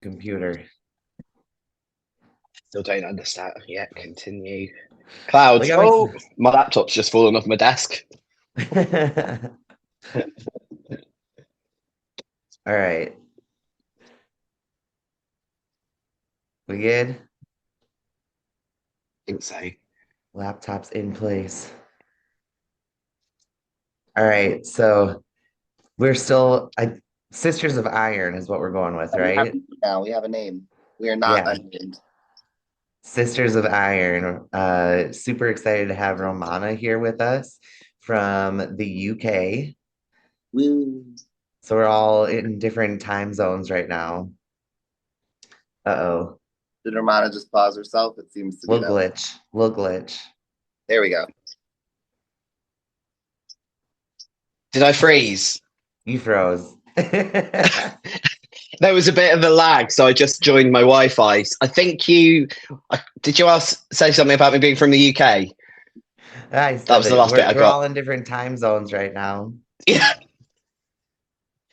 Computer. Still don't understand. Yeah, continue. Like Clouds. I'm Oh, my laptop's just fallen off my desk. All right. We good? I think so. Laptop's in place. All right. So we're still Sisters of Iron is what we're going with, We have right? now. We have a name. We are not Yeah. unnamed. Sisters of Iron. Super excited to have Romana here with us from the UK. Woo. So we're all in different time zones right now. Uh-oh. Did Romana just pause herself? It seems to be Little that way. glitch. Little glitch. There we go. Did I freeze? You froze. There was a bit of a lag, so I just joined my Wi-Fi. I think did you say something about me being from the UK? I That said was the it. last bit We're I we're all got. in different time zones right now. Yeah,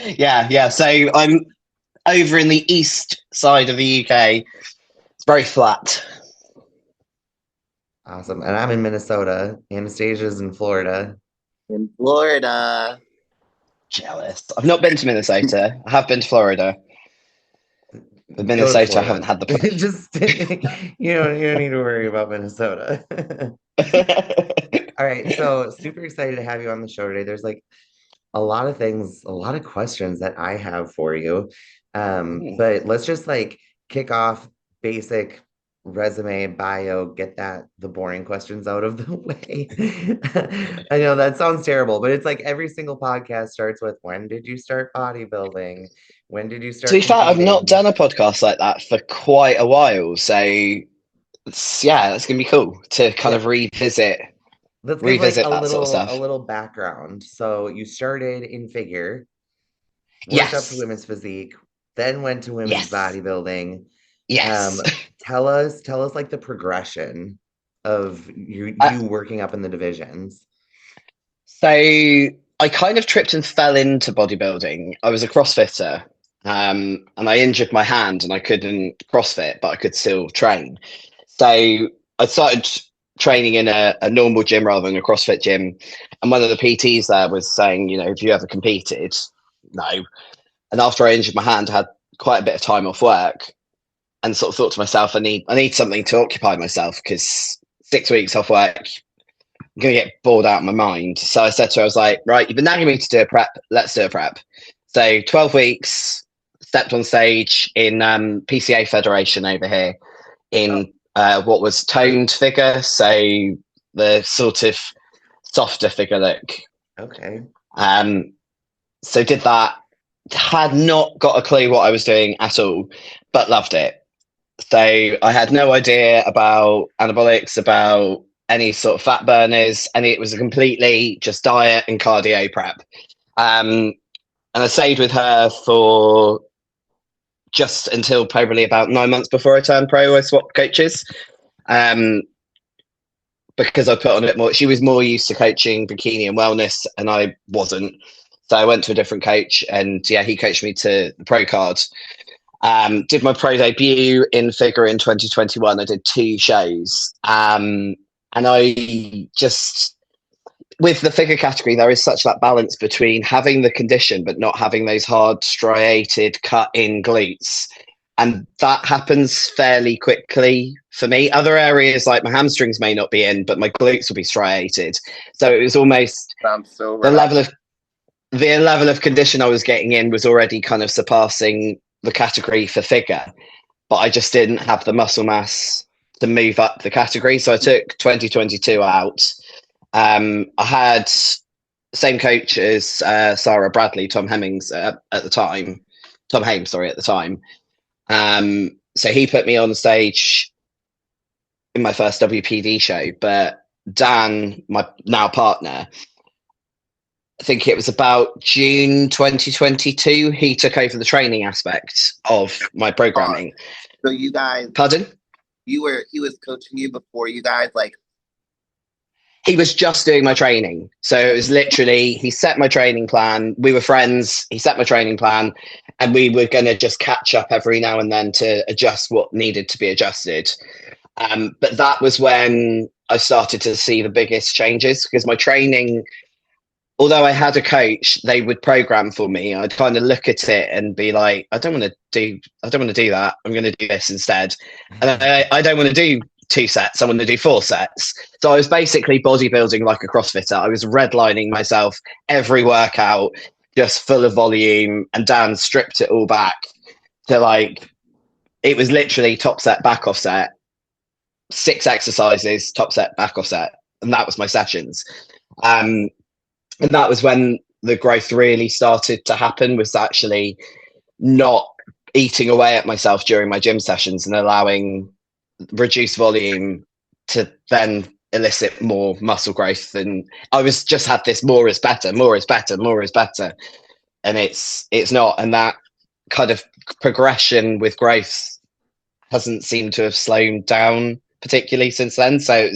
yeah. So I'm over in the east side of the UK. It's very flat. Awesome. And I'm in Minnesota. Anastasia's in Florida. In Florida. Jealous. I've not been to Minnesota. I have been to Florida. But Go to Minnesota, I haven't Florida. had the pleasure. Just you don't need to worry about Minnesota. All right, so super excited to have you on the show today. There's like a lot of things, a lot of questions that I have for you. But let's just like kick off basic resume bio, get the boring questions out of the way. I know that sounds terrible, but it's like every single podcast starts with when did you start bodybuilding? When did you To start be fair, I've not competing? done a podcast like that for quite a while. So yeah, that's gonna be cool to kind Yeah, of revisit let's give like revisit that sort of a stuff. little background. So you started in figure, worked up to Yes. women's physique, then went to women's Yes. bodybuilding. Um, Yes. tell us like the progression of Uh, you working up in the divisions. so I kind of tripped and fell into bodybuilding. I was a CrossFitter, and I injured my hand and I couldn't CrossFit, but I could still train. So I started training in a normal gym rather than a CrossFit gym. And one of the PTs there was saying, have you ever competed? No. And after I injured my hand, I had quite a bit of time off work and sort of thought to myself, I need something to occupy myself because 6 weeks off work, I'm going to get bored out of my mind. So I said to her, I was like, right, you've been nagging me to do a prep. Let's do a prep. So 12 weeks, stepped on stage in PCA Federation over here Oh, in what was toned figure. So the sort of softer figure look. Okay. Um, so did that. Had not got a clue what I was doing at all, but loved it. So I had no idea about anabolics, about any sort of fat burners, and it was a completely just diet and cardio prep. And I stayed with her for just until probably about 9 months before I turned pro. I swapped coaches um, because I put on a bit more. She was more used to coaching bikini and wellness, and I wasn't. So I went to a different coach, and yeah, he coached me to the pro card. Did my pro debut in figure in 2021. I did 2 shows. And I just, with the figure category, there is such that balance between having the condition but not having those hard, striated, cut in glutes. And that happens fairly quickly for me. Other areas like my hamstrings may not be in, but my glutes will be striated. So it was almost sounds so the right. level of condition I was getting in was already kind of surpassing the category for figure, but I just didn't have the muscle mass to move up the category. So I took 2022 out. I had same coach as Sarah Bradley, Tom Hemmings at the time, Tom Hames, sorry, at the time. So he put me on stage in my first WPD show, but Dan, my now partner, I think it was about June 2022, he took over the training aspect of my programming. So you guys, Pardon? he was coaching you before you guys like. He was just doing my training. So it was literally, he set my training plan. We were friends. He set my training plan. and we were going to just catch up every now and then to adjust what needed to be adjusted. But that was when I started to see the biggest changes, because my training, although I had a coach, they would program for me. I'd kind of look at it and be like, I don't want to do that. I'm going to do this instead. And I don't want to do 2 sets. I want to do 4 sets. So I was basically bodybuilding like a CrossFitter. I was redlining myself every workout, just full of volume, and Dan stripped it all back to like, it was literally top set, back off set, 6 exercises, top set, back off set. And that was my sessions. And that was when the growth really started to happen, was actually not eating away at myself during my gym sessions and allowing reduced volume to then elicit more muscle growth. And I was just had this more is better. And it's not. And that kind of progression with growth hasn't seemed to have slowed down particularly since then. So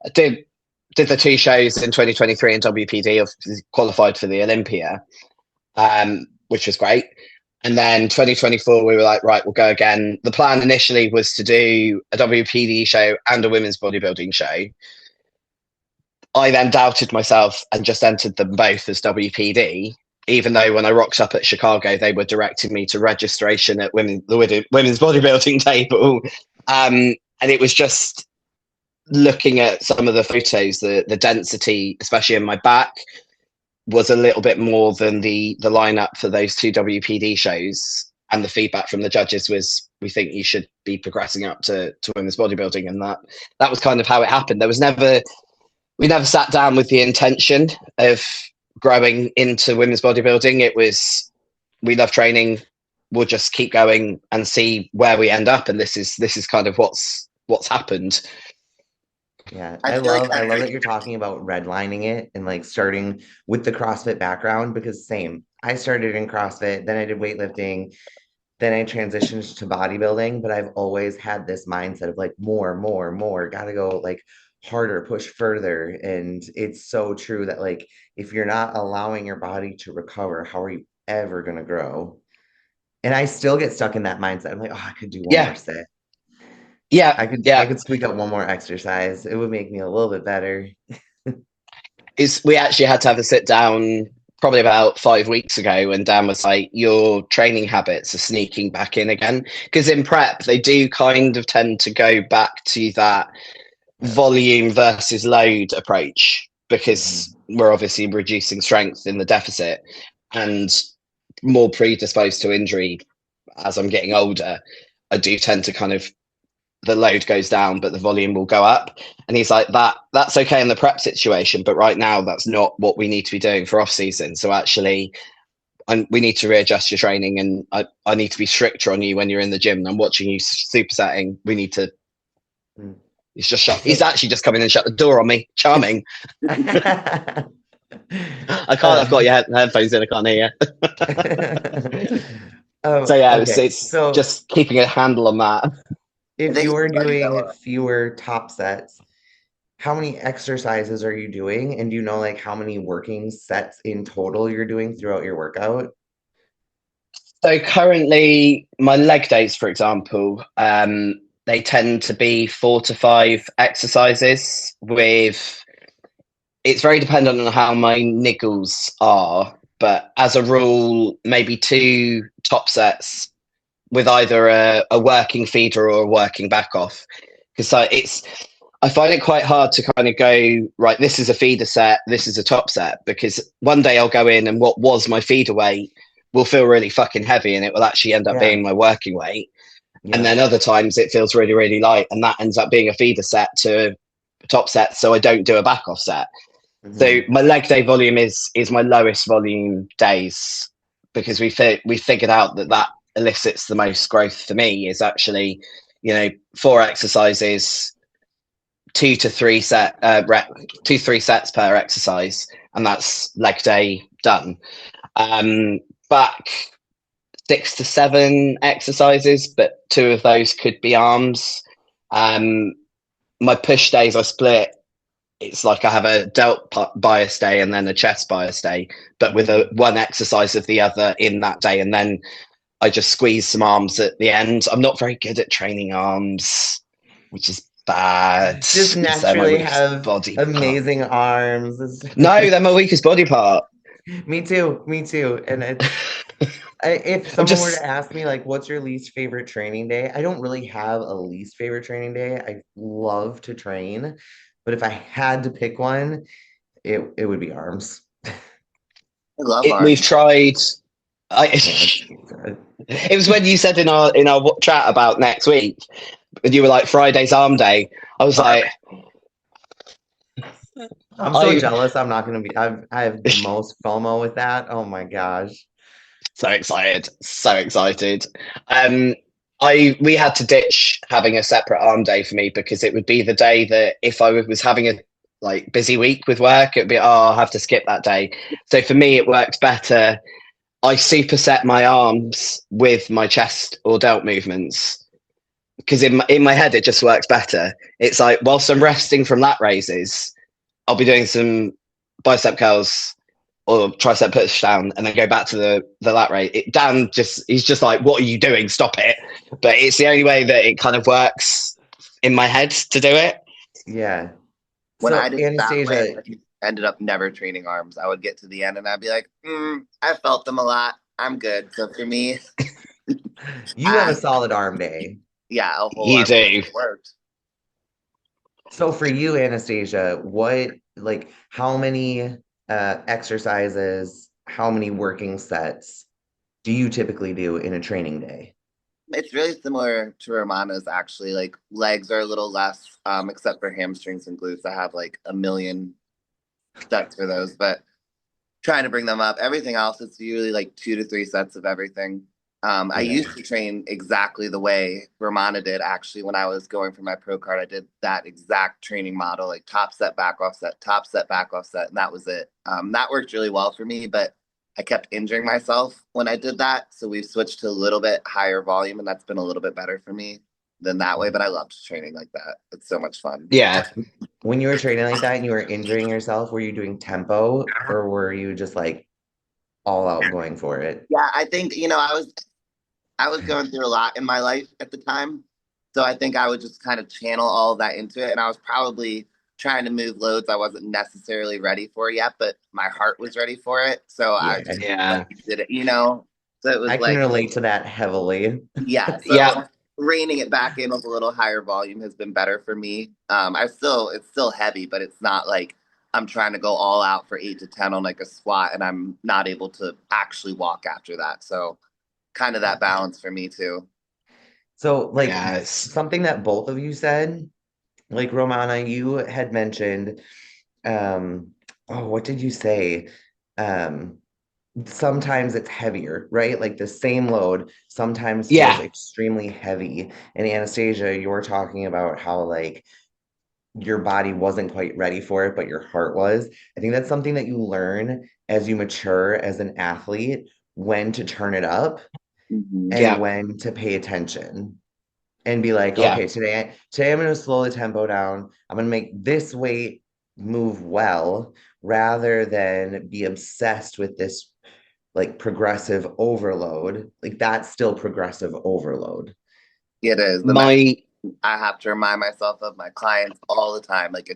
I did the 2 shows in 2023 in WPD, qualified for the Olympia, which was great. And then 2024, we were like, right, we'll go again. The plan initially was to do a WPD show and a women's bodybuilding show. I then doubted myself and just entered them both as WPD, even though when I rocked up at Chicago, they were directing me to registration at the women's bodybuilding table. And it was just looking at some of the photos, the density, especially in my back, was a little bit more than the lineup for those 2 WPD shows. And the feedback from the judges was, we think you should be progressing up to women's bodybuilding. And that was kind of how it happened. We never sat down with the intention of growing into women's bodybuilding. It was, we love training, we'll just keep going and see where we end up. And this is kind of what's happened. Yeah, I love that you're talking about redlining it and like starting with the CrossFit background, because same. I started in CrossFit, then I did weightlifting, then I transitioned to bodybuilding, but I've always had this mindset of like more, gotta go like harder, push further. And it's so true that like if you're not allowing your body to recover, how are you ever gonna grow? And I still get stuck in that mindset. I'm like, oh, I could do one more set. Yeah, I could squeak up one more exercise. It would make me a little bit better. We actually had to have a sit down probably about 5 weeks ago, and Dan was like, your training habits are sneaking back in again. Because in prep, they do kind of tend to go back to that volume versus load approach, because we're obviously reducing strength in the deficit and more predisposed to injury as I'm getting older. I do tend to kind of, the load goes down, but the volume will go up. And he's like, that's okay in the prep situation, but right now that's not what we need to be doing for off season. So actually, we need to readjust your training, and I need to be stricter on you when you're in the gym. And I'm watching you supersetting. We need to. He's actually just come in and shut the door on me. Charming. I can't. I've got your headphones in. I can't hear you. So yeah, okay. It's just keeping a handle on that. If you were doing fewer top sets, how many exercises are you doing? And do you know like how many working sets in total you're doing throughout your workout? So currently my leg days, for example, they tend to be 4 to 5 exercises with, it's very dependent on how my niggles are, but as a rule, maybe 2 top sets with either a working feeder or a working back off. Because I find it quite hard to kind of go, right, this is a feeder set, this is a top set, because one day I'll go in and what was my feeder weight will feel really fucking heavy, and it will actually end up being my working weight. And then other times it feels really, really light, and that ends up being a feeder set to a top set, so I don't do a back off set. So my leg day volume is my lowest volume days, because we figured out that elicits the most growth for me is actually, 4 exercises, 2 to 3 sets per exercise, and that's leg day done. Back 6 to 7 exercises, but 2 of those could be arms. My push days I split it's like I have a delt bias day and then a chest bias day, but with one exercise of the other in that day, and then I just squeeze some arms at the end. I'm not very good at training arms, which is bad. Just They're my naturally weakest have body part. amazing arms. No, they're my weakest body part. Me too. Me too. And if I'm someone were to just ask me, like, what's your least favorite training day? I don't really have a least favorite training day. I love to train, but if I had to pick one, it would be arms. I love we've arms. tried. Yeah, It was when you said in our chat about next week, and you were like Friday's arm day. I was like, I'm so jealous. I'm not gonna be. I have the most FOMO with that. Oh my gosh. so excited, so excited. We had to ditch having a separate arm day for me because it would be the day that if I was having a like busy week with work, it'd be I'll have to skip that day. So for me, it worked better. I superset my arms with my chest or delt movements because in my head it just works better. It's like whilst I'm resting from lat raises, I'll be doing some bicep curls or tricep push down and then go back to the lat raise. He's just like, what are you doing? Stop it. But it's the only way that it kind of works in my head to do it. Yeah. When So I did Anastasia, that way, I ended up never training arms. I would get to the end and I'd be like, I felt them a lot. I'm good. So for me, you have a solid arm day. yeah, a whole You arm do. worked. So for you, Anastasia, how many exercises, how many working sets do you typically do in a training day? It's really similar to Romana's actually. Like legs are a little less, except for hamstrings and glutes. I have like a million sets for those, but trying to bring them up. Everything else, it's usually like 2 to 3 sets of everything. I used to train exactly the way Romana did actually when I was going for my pro card. I did that exact training model, like top set, back off set, top set, back off set, and that was it. That worked really well for me, but I kept injuring myself when I did that. So we've switched to a little bit higher volume, and that's been a little bit better for me than that way. But I loved training like that. It's so much fun. Yeah. When you were training like that and you were injuring yourself, were you doing tempo or were you just like all out going for it? Yeah, I think, I was going through a lot in my life at the time. So I think I would just kind of channel all of that into it. And I was probably trying to move loads I wasn't necessarily ready for yet, but my heart was ready for it. So I just did it. So it was I can relate to that heavily. yeah. So reining it back in with a little higher volume has been better for me. It's still heavy, but it's not like I'm trying to go all out for 8 to 10 on like a squat and I'm not able to actually walk after that. So kind of that balance for me too. So something that both of you said, like Romana, you had mentioned, what did you say? Um, Sometimes it's heavier, right? Like the same load sometimes feels extremely heavy. And Anastasia, you were talking about how like your body wasn't quite ready for it, but your heart was. I think that's something that you learn as you mature as an athlete, when to turn it up and when to pay attention and be like, okay, today I'm going to slow the tempo down. I'm going to make this weight move well rather than be obsessed with this like progressive overload. Like that's still progressive overload. It is. I have to remind myself of my clients all the time. Like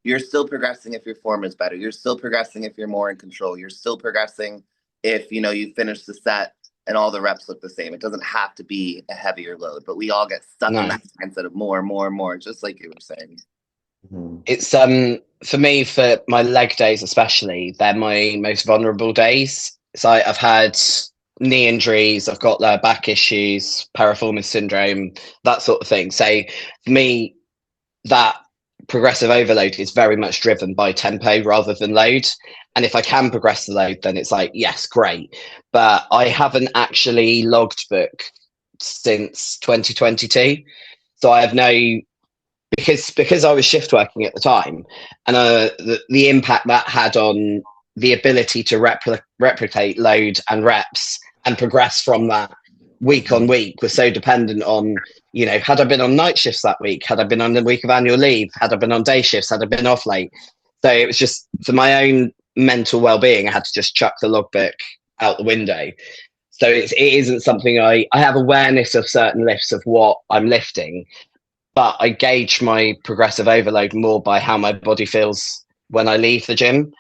you're still progressing if your form is better. You're still progressing if you're more in control. You're still progressing if, you finish the set and all the reps look the same. It doesn't have to be a heavier load, but we all get stuck in that mindset of more and more and more, just like you were saying. It's for me, for my leg days especially, they're my most vulnerable days. So I've had knee injuries, I've got lower back issues, piriformis syndrome, that sort of thing. So for me, that progressive overload is very much driven by tempo rather than load. And if I can progress the load, then it's like, yes, great. But I haven't actually logged book since 2022. So I have because I was shift working at the time, and the impact that had on the ability to replicate load and reps and progress from that week on week was so dependent on, you know, had I been on night shifts that week, had I been on the week of annual leave, had I been on day shifts, had I been off late. So it was just for my own mental well-being, I had to just chuck the logbook out the window. So it isn't something I have awareness of certain lifts of what I'm lifting, but I gauge my progressive overload more by how my body feels when I leave the gym,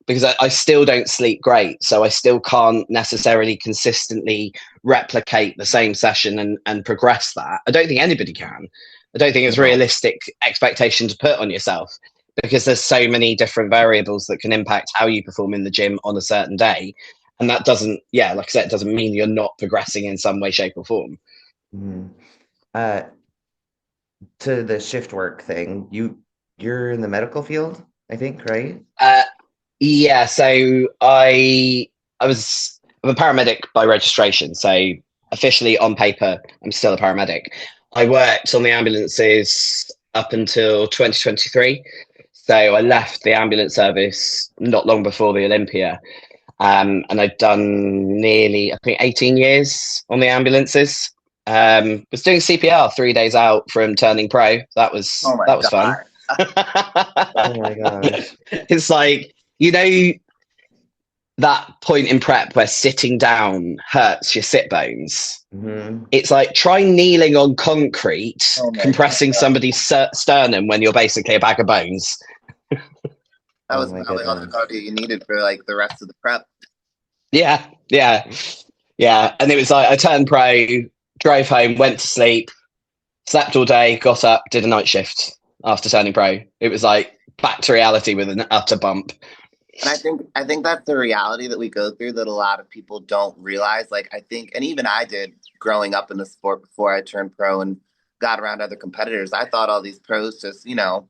because I still don't sleep great. So I still can't necessarily consistently replicate the same session and progress that. I don't think anybody can. I don't think it's realistic expectation to put on yourself, because there's so many different variables that can impact how you perform in the gym on a certain day. And that doesn't, like I said, it doesn't mean you're not progressing in some way, shape or form. Mm. To the shift work thing, you're in the medical field, I think, right? Yeah, so I'm a paramedic by registration. So officially on paper, I'm still a paramedic. I worked on the ambulances up until 2023. So I left the ambulance service not long before the Olympia. And I'd done nearly, I think, 18 years on the ambulances. Was doing CPR 3 days out from turning pro. That was fun. Oh my gosh. It's like, you know, that point in prep where sitting down hurts your sit bones. Mm-hmm. It's like try kneeling on concrete, compressing somebody's sternum when you're basically a bag of bones. That was probably all the cardio you needed for like the rest of the prep. Yeah. And it was like I turned pro, drove home, went to sleep, slept all day, got up, did a night shift after turning pro. It was like back to reality with an utter bump. And I think that's the reality that we go through that a lot of people don't realize. Like I think, and even I did growing up in the sport before I turned pro and got around other competitors. I thought all these pros just, you know,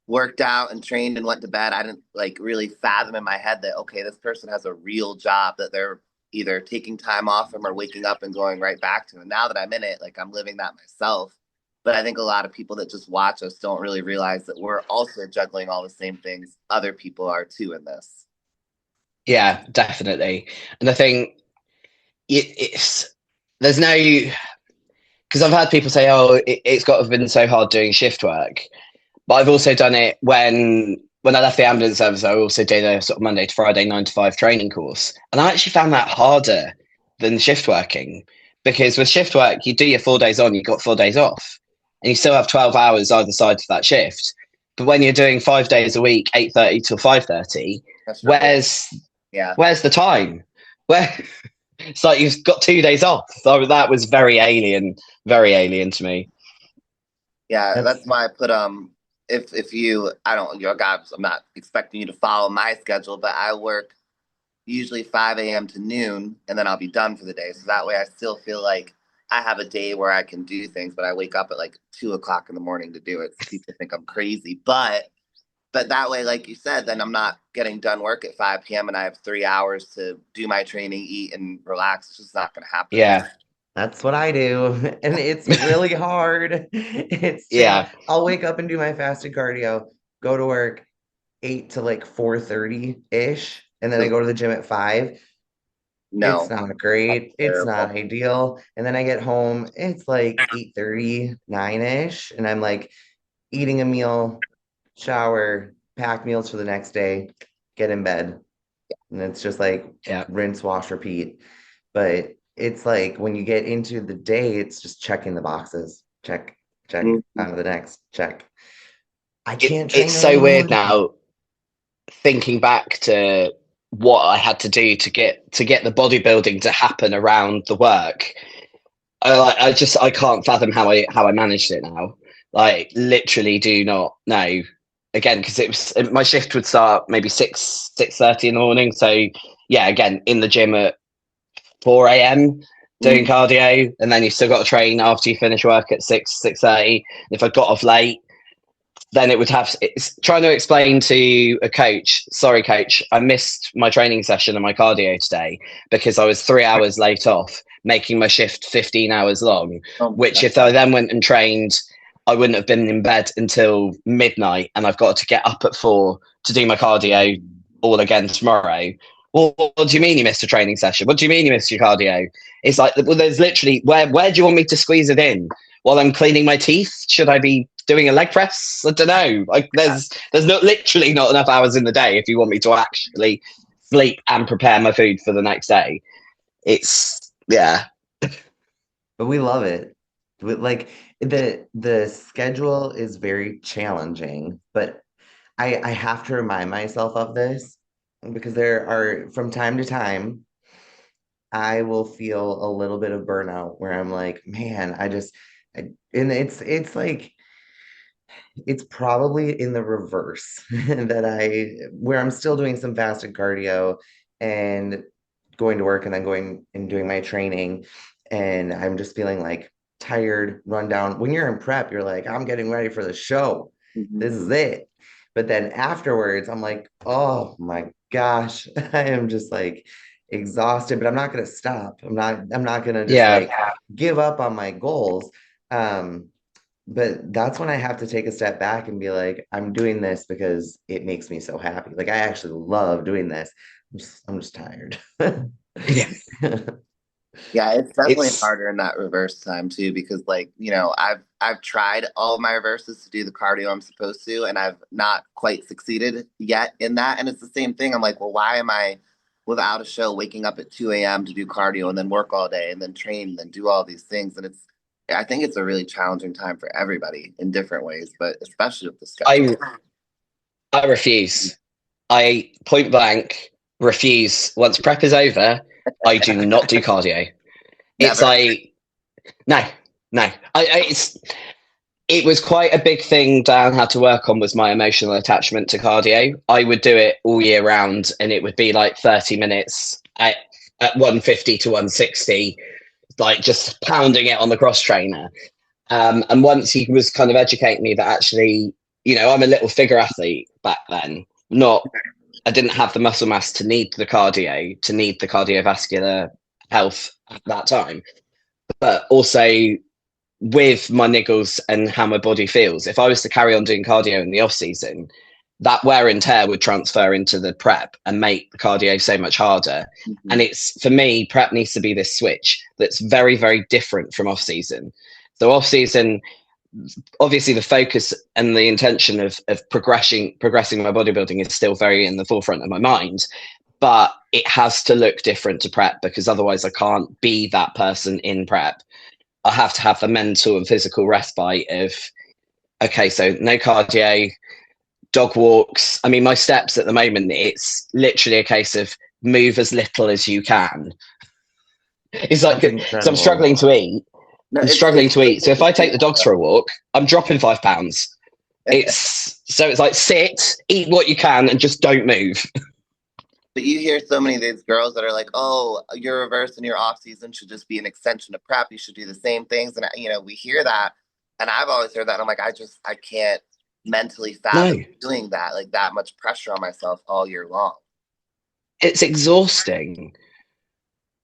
worked out and trained and went to bed. I didn't like really fathom in my head that, okay, this person has a real job that they're either taking time off from or waking up and going right back to. And now that I'm in it, like I'm living that myself. But I think a lot of people that just watch us don't really realize that we're also juggling all the same things other people are too in this. Yeah, definitely. And I think there's no, because I've had people say, oh, it's got to have been so hard doing shift work. But I've also done it when I left the ambulance service. I also did a sort of Monday to Friday 9 to 5 training course, and I actually found that harder than shift working, because with shift work you do your 4 days on, you got 4 days off, and you still have 12 hours either side of that shift. But when you're doing 5 days a week, 8:30 till 5:30, where's the time? Where it's like you've got 2 days off. So that was very alien to me. Yeah, that's why I put if you, your guys, I'm not expecting you to follow my schedule, but I work usually 5 a.m. to noon, and then I'll be done for the day. So that way I still feel like I have a day where I can do things, but I wake up at like 2 o'clock in the morning to do it. So people think I'm crazy, but that way, like you said, then I'm not getting done work at 5 p.m. and I have 3 hours to do my training, eat, and relax. It's just not going to happen. Yeah. That's what I do, and it's really hard. It's just, I'll wake up and do my fasted cardio, go to work 8 to like 4:30-ish, and then I go to the gym at 5. No, it's not great. It's not ideal. And then I get home, it's like 8:30, 9-ish, and I'm like eating a meal, shower, pack meals for the next day, get in bed. And it's just like rinse, wash, repeat. But it's like when you get into the day, it's just checking the boxes. Check, on to the next, check. I can't train. It's so weird now thinking back to what I had to do to get the bodybuilding to happen around the work. I can't fathom how I managed it now. Like literally do not know. Again, because my shift would start maybe 6:30 in the morning. So yeah, again in the gym at 4 a.m. doing cardio, and then you still got to train after you finish work at 6:30. If I got off late, then it's trying to explain to a coach, sorry coach, I missed my training session and my cardio today because I was 3 hours late off, making my shift 15 hours long, which if I then went and trained, I wouldn't have been in bed until midnight, and I've got to get up at 4 to do my cardio all again tomorrow. well, what do you mean you missed a training session? What do you mean you missed your cardio? It's like, well, there's literally, where do you want me to squeeze it in? While I'm cleaning my teeth? Should I be doing a leg press? I don't know. Like, there's not literally not enough hours in the day if you want me to actually sleep and prepare my food for the next day. It's, yeah. But we love it. Like the schedule is very challenging, but I have to remind myself of this because there are from time to time I will feel a little bit of burnout where I'm like, man, and it's like it's probably in the reverse that where I'm still doing some fasted cardio and going to work and then going and doing my training. And I'm just feeling like tired, run down. When you're in prep, you're like, I'm getting ready for the show. Mhm. This is it. But then afterwards, I'm like, oh my gosh, I am just like exhausted, but I'm not gonna stop. I'm not gonna just Yeah. like give up on my goals. Um, but that's when I have to take a step back and be like, I'm doing this because it makes me so happy. Like I actually love doing this. I'm just tired. Yeah. Yeah, it's definitely It's, harder in that reverse time too, because like, I've tried all of my reverses to do the cardio I'm supposed to, and I've not quite succeeded yet in that. And it's the same thing. I'm like, well, why am I without a show waking up at 2 a.m. to do cardio and then work all day and then train and then do all these things? And I think it's a really challenging time for everybody in different ways, but especially with the schedule. I, I refuse. I point blank refuse. Once prep is over, I do not do cardio. It's Never. like, no, no. It was quite a big thing Dan had to work on was my emotional attachment to cardio. I would do it all year round and it would be like 30 minutes at 150 to 160, like just pounding it on the cross trainer. And once he was kind of educating me that actually, I'm a little figure athlete back then, not, I didn't have the muscle mass to need the cardio, to need the cardiovascular health at that time. But also with my niggles and how my body feels, if I was to carry on doing cardio in the off season, that wear and tear would transfer into the prep and make the cardio so much harder. Mm-hmm. And it's for me, prep needs to be this switch that's very, very different from off season. So off season, obviously the focus and the intention of progressing my bodybuilding is still very in the forefront of my mind, but it has to look different to prep because otherwise I can't be that person in prep. I have to have the mental and physical respite of, okay, so no cardio, dog walks. I mean, my steps at the moment, it's literally a case of move as little as you can. It's like, That's so I'm incredible. struggling to eat. No, I'm it's struggling to eat. So if I take the dogs for so a walk, I'm dropping 5 pounds. It's like sit, eat what you can, and just don't move. But you hear so many of these girls that are like, "Oh, your reverse and your off season should just be an extension of prep. You should do the same things." And we hear that, and I've always heard that. And I'm like, I can't mentally fathom No, doing that, like that much pressure on myself all year long. it's exhausting.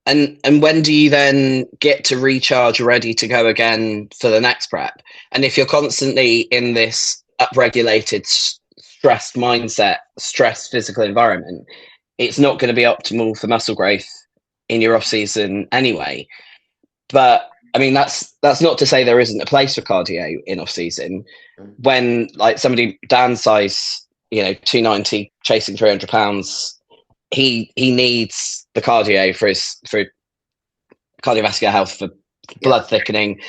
And when do you then get to recharge ready to go again for the next prep? And if you're constantly in this upregulated stressed mindset, stressed physical environment, it's not going to be optimal for muscle growth in your off season anyway. But I mean, that's not to say there isn't a place for cardio in off season. When like somebody Dan's size, 290 chasing 300 pounds, he needs the cardio for cardiovascular health, for blood thickening.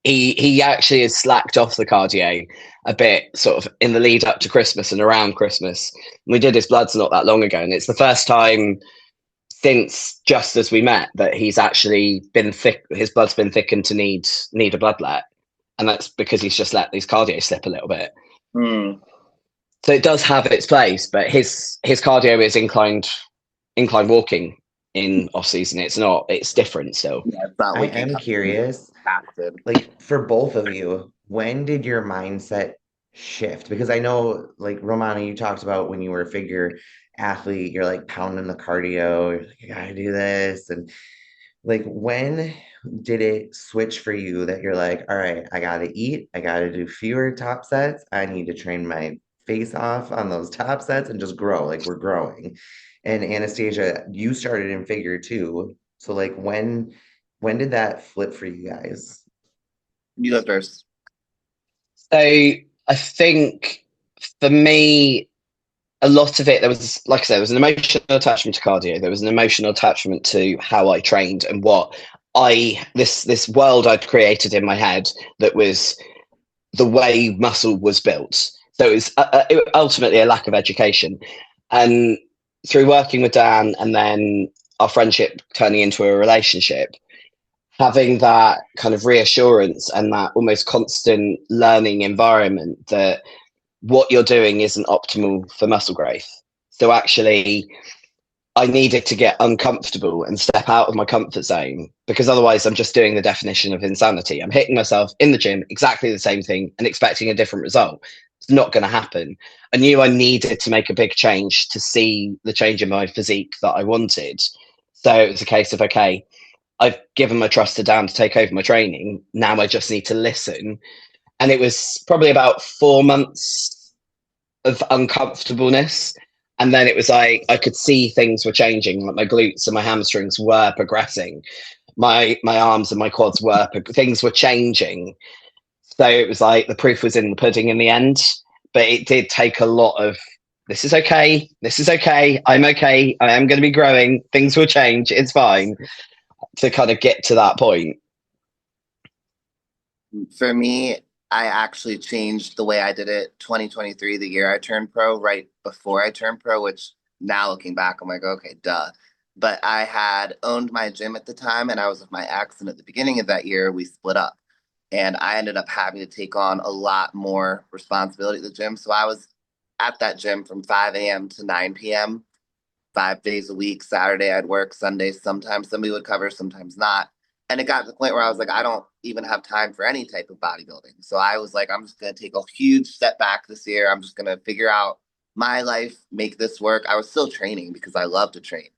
He actually has slacked off the cardio a bit, sort of in the lead up to Christmas and around Christmas. We did his bloods not that long ago, and it's the first time since just as we met that he's actually been thick. His blood's been thickened to need a bloodlet, and that's because he's just let these cardio slip a little bit. Mm. So it does have its place, but his cardio is inclined walking in off season. It's different still. Yeah, it's not I waking am up curious, fasted. like for both of you, when did your mindset shift? Because I know, like Romana, you talked about when you were a figure athlete, you're like pounding the cardio, you're like, I gotta do this. And like, when did it switch for you that you're like, all right, I gotta eat, I gotta do fewer top sets, I need to train my face off on those top sets and just grow like we're growing. And Anastasia, you started in figure too. So like when did that flip for you guys? You go first. So I think for me, a lot of it, there was, like I said, there was an emotional attachment to cardio. There was an emotional attachment to how I trained and what this world I'd created in my head that was the way muscle was built. So it was ultimately a lack of education. And through working with Dan and then our friendship turning into a relationship, having that kind of reassurance and that almost constant learning environment that what you're doing isn't optimal for muscle growth. So actually, I needed to get uncomfortable and step out of my comfort zone because otherwise I'm just doing the definition of insanity. I'm hitting myself in the gym, exactly the same thing, and expecting a different result. It's not going to happen. I knew I needed to make a big change to see the change in my physique that I wanted. So it was a case of, okay, I've given my trust to Dan to take over my training. Now I just need to listen. And it was probably about 4 months of uncomfortableness. And then it was like I could see things were changing, like my glutes and my hamstrings were progressing, my arms and my quads were things were changing. So it was like the proof was in the pudding in the end. But it did take a lot of this is okay, I'm okay, I am going to be growing, things will change, it's fine, to kind of get to that point. For me, I actually changed the way I did it 2023, the year I turned pro, right before I turned pro, which now looking back, I'm like, okay, duh. But I had owned my gym at the time and I was with my ex. And at the beginning of that year, we split up. And I ended up having to take on a lot more responsibility at the gym. So I was at that gym from 5 a.m. to 9 p.m., 5 days a week. Saturday, I'd work. Sunday, sometimes somebody would cover, sometimes not. And it got to the point where I was like, I don't even have time for any type of bodybuilding. So I was like, I'm just going to take a huge step back this year. I'm just going to figure out my life, make this work. I was still training because I love to train.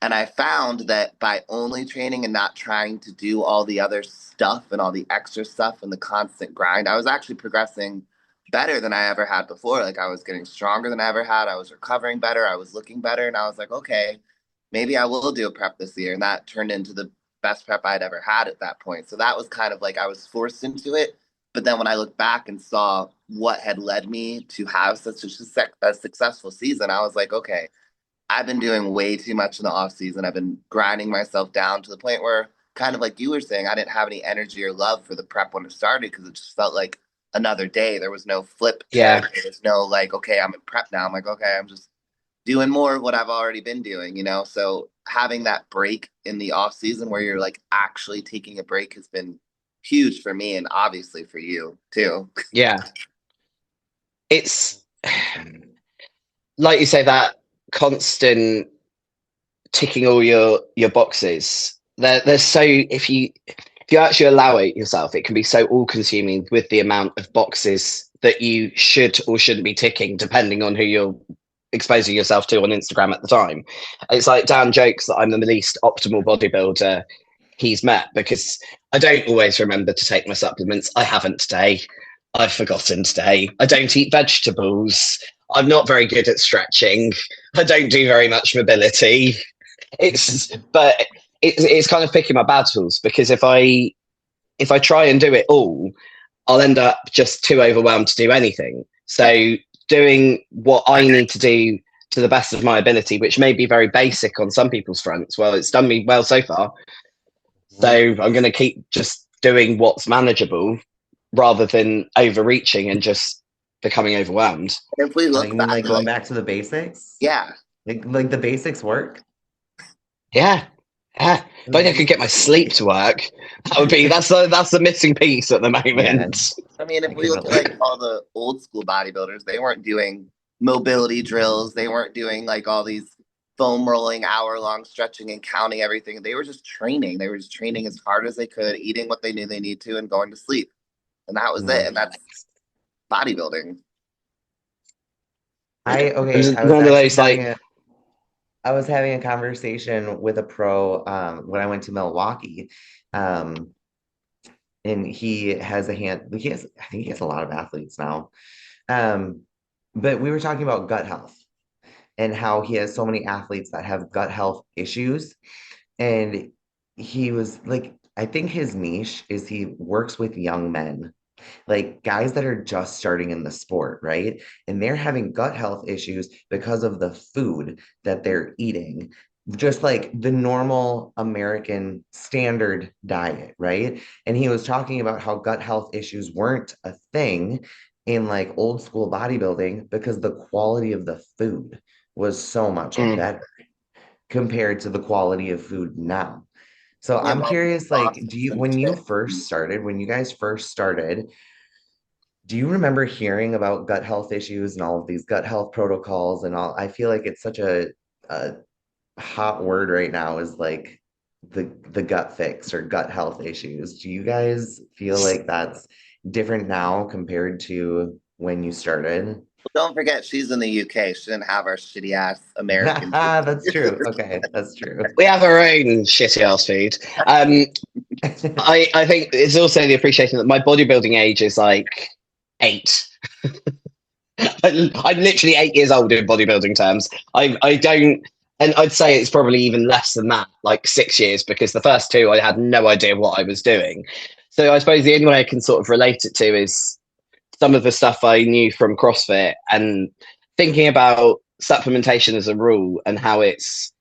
And I found that by only training and not trying to do all the other stuff and all the extra stuff and the constant grind, I was actually progressing better than I ever had before. Like I was getting stronger than I ever had. I was recovering better. I was looking better. And I was like, okay, maybe I will do a prep this year. And that turned into the best prep I'd ever had at that point. So that was kind of like I was forced into it. But then when I look back and saw what had led me to have such a successful season, I was like, okay, I've been doing way too much in the off season. I've been grinding myself down to the point where, kind of like you were saying, I didn't have any energy or love for the prep when it started because it just felt like another day. There was no flip to Yeah. it. There was no like, okay, I'm in prep now. I'm like, okay, I'm just doing more of what I've already been doing, you know? So having that break in the off season where you're like actually taking a break has been huge for me and obviously for you too. Yeah. It's like you say, that constant ticking all your boxes. There's so if you actually allow it yourself, it can be so all consuming with the amount of boxes that you should or shouldn't be ticking, depending on who you're exposing yourself to on Instagram at the time. It's like Dan jokes that I'm the least optimal bodybuilder he's met because I don't always remember to take my supplements. I haven't today. I've forgotten today. I don't eat vegetables. I'm not very good at stretching. I don't do very much mobility. It's kind of picking my battles because if I try and do it all, I'll end up just too overwhelmed to do anything. So doing what I need to do to the best of my ability, which may be very basic on some people's fronts. Well, it's done me well so far. So I'm going to keep just doing what's manageable rather than overreaching and just becoming overwhelmed. If we Oh, look you mean back, like going back to the basics? yeah, Like the basics work? Yeah. Yeah. If I could get my sleep to work, that would be that's the missing piece at the Yeah, moment. I mean, if I we can look at relate. like all the old school bodybuilders, they weren't doing mobility drills. They weren't doing like all these foam rolling, hour long stretching and counting everything. They were just training. They were just training as hard as they could, eating what they knew they need to, and going to sleep. And that was it. Mhm. And that's bodybuilding. It Okay, was one of those like, I was having a conversation with a pro when I went to Milwaukee. Um, and he has a hand, I think he has a lot of athletes now. Um, but we were talking about gut health and how he has so many athletes that have gut health issues. And he was like, I think his niche is he works with young men, like guys that are just starting in the sport, right? And they're having gut health issues because of the food that they're eating, just like the normal American standard diet, right? And he was talking about how gut health issues weren't a thing in like old school bodybuilding because the quality of the food was so much Mm. better compared to the quality of food now. So Yeah, I'm all the curious, like, do sauces you, and when you shit. first started, when you guys first started, do you remember hearing about gut health issues and all of these gut health protocols and all? I feel like it's such a hot word right now is like the gut fix or gut health issues. Do you guys feel like that's different now compared to when you started? Don't forget, she's in the UK. She didn't have our shitty ass American food. That's true. Okay, that's true. We have our own shitty ass food. Um, I think it's also the appreciation that my bodybuilding age is like 8. I'm literally 8 years old in bodybuilding terms. I don't, and I'd say it's probably even less than that, like 6 years, because the first two I had no idea what I was doing. So I suppose the only way I can sort of relate it to is some of the stuff I knew from CrossFit and thinking about supplementation as a rule and how it's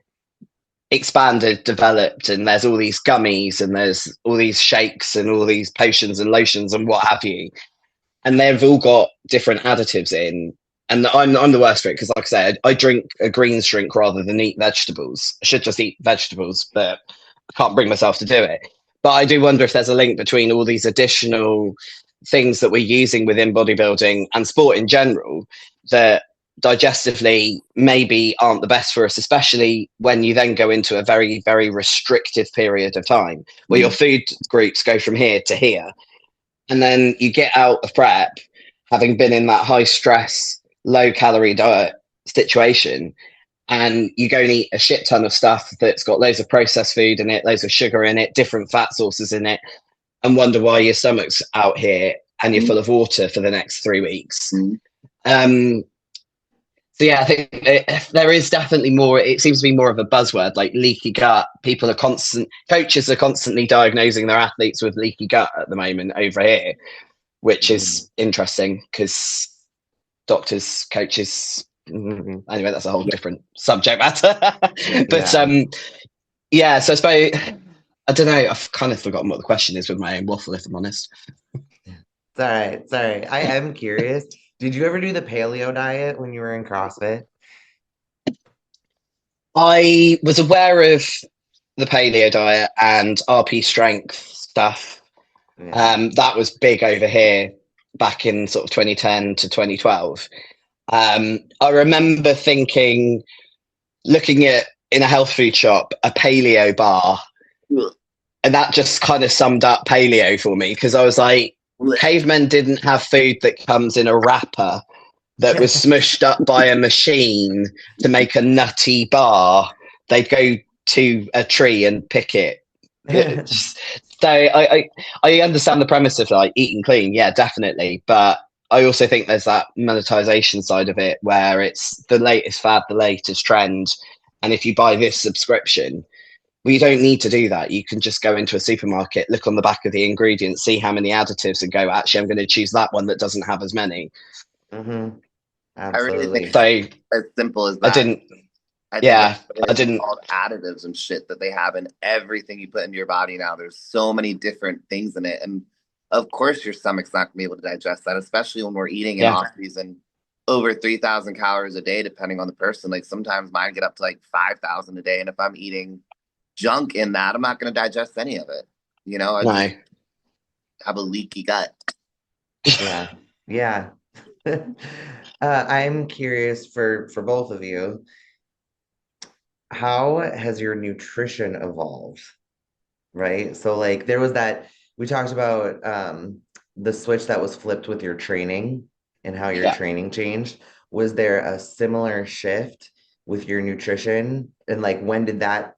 expanded, developed, and there's all these gummies and there's all these shakes and all these potions and lotions and what have you, and they've all got different additives in. And I'm the worst for it because, like I said, I drink a greens drink rather than eat vegetables. I should just eat vegetables, but I can't bring myself to do it. But I do wonder if there's a link between all these additional things that we're using within bodybuilding and sport in general that digestively maybe aren't the best for us, especially when you then go into a very, very restrictive period of time where your food groups go from here to here. And then you get out of prep having been in that high stress, low calorie diet situation, and you go and eat a shit ton of stuff that's got loads of processed food in it, loads of sugar in it, different fat sources in it, and wonder why your stomach's out here and you're full of water for the next 3 weeks. Um, so yeah, I think there is definitely more. It seems to be more of a buzzword, like leaky gut. Coaches are constantly diagnosing their athletes with leaky gut at the moment over here, which Mhm. is interesting because doctors, coaches. Anyway, that's a whole different subject matter. But Yeah. yeah, so I suppose I don't know. I've kind of forgotten what the question is with my own waffle, if I'm honest. It's all right. It's all right. I am curious. Did you ever do the paleo diet when you were in CrossFit? I was aware of the paleo diet and RP strength stuff. Yeah. That was big over here back in sort of 2010 to 2012. I remember thinking, looking at in a health food shop, a paleo bar, and that just kind of summed up paleo for me because I was like, cavemen didn't have food that comes in a wrapper that was smushed up by a machine to make a nutty bar. They'd go to a tree and pick it. So I understand the premise of like eating clean, yeah, definitely. But I also think there's that monetization side of it where it's the latest fad, the latest trend. And if you buy this subscription, well, you don't need to do that. You can just go into a supermarket, look on the back of the ingredients, see how many additives, and go, actually, I'm going to choose that one that doesn't have as many. Hmm. I really think Absolutely. So as simple as I that. didn't, I think yeah, that's what I it is with didn't, all the additives and shit that they have in everything you put into your body now. There's so many different things in it. And of course, your stomach's not going to be able to digest that, especially when we're eating in yeah, off season over 3,000 calories a day, depending on the person. Like sometimes mine get up to like 5,000 a day. And if I'm eating junk in that, I'm not going to digest any of it. You know, I no. just have a leaky gut. Yeah. Yeah. I'm curious for both of you, how has your nutrition evolved? Right? So like there was that we talked about the switch that was flipped with your training and how your Yeah. training changed. Was there a similar shift with your nutrition? And like when did that